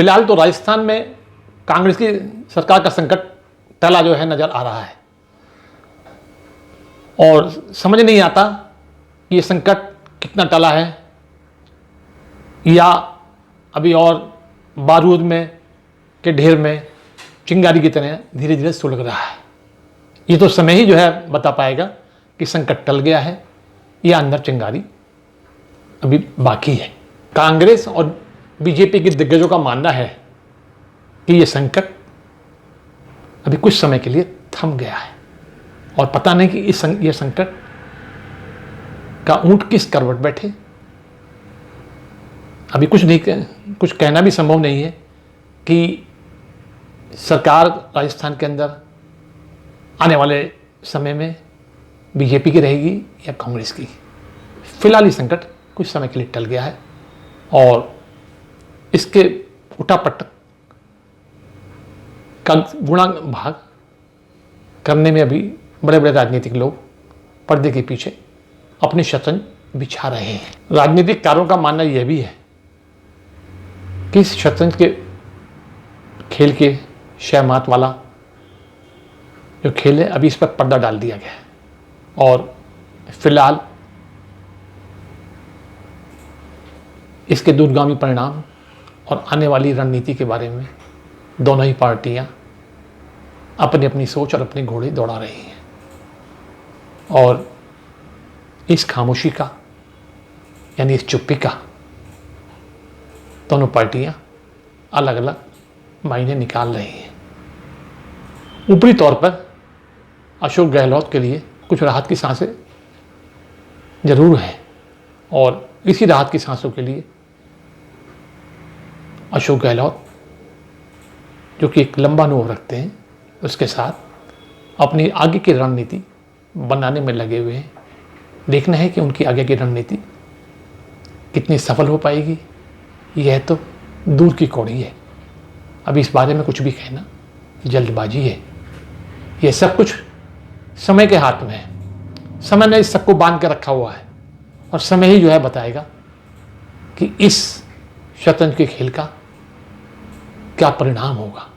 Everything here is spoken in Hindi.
फिलहाल तो राजस्थान में कांग्रेस की सरकार का संकट टला जो है नजर आ रहा है और समझ नहीं आता कि ये संकट कितना टला है या अभी और बारूद में के ढेर में चिंगारी की तरह धीरे धीरे सुलग रहा है। ये तो समय ही जो है बता पाएगा कि संकट टल गया है या अंदर चिंगारी अभी बाकी है। कांग्रेस और बीजेपी के दिग्गजों का मानना है कि ये संकट अभी कुछ समय के लिए थम गया है और पता नहीं कि ये संकट का ऊंट किस करवट बैठे। अभी कुछ कहना भी संभव नहीं है कि सरकार राजस्थान के अंदर आने वाले समय में बीजेपी की रहेगी या कांग्रेस की। फिलहाल ये संकट कुछ समय के लिए टल गया है और इसके उठापटक का गुणा भाग करने में अभी बड़े बड़े राजनीतिक लोग पर्दे के पीछे अपने शतरंज बिछा रहे हैं। राजनीतिक कारों का मानना यह भी है कि इस शतरंज के खेल के शहमात वाला जो खेल है अभी इस पर पर्दा डाल दिया गया है और फिलहाल इसके दूरगामी परिणाम और आने वाली रणनीति के बारे में दोनों ही पार्टियां अपनी अपनी सोच और अपने घोड़े दौड़ा रही हैं और इस खामोशी का यानी इस चुप्पी का दोनों पार्टियां अलग अलग मायने निकाल रही हैं। ऊपरी तौर पर अशोक गहलोत के लिए कुछ राहत की सांसें जरूर हैं और इसी राहत की सांसों के लिए अशोक गहलोत जो कि एक लंबा अनुभव रखते हैं उसके साथ अपनी आगे की रणनीति बनाने में लगे हुए हैं। देखना है कि उनकी आगे की रणनीति कितनी सफल हो पाएगी, यह तो दूर की कौड़ी है। अभी इस बारे में कुछ भी कहना जल्दबाजी है। यह सब कुछ समय के हाथ में है। समय ने इस सबको बांध के रखा हुआ है और समय ही जो है बताएगा कि इस शतरंज के खेल का क्या परिणाम होगा।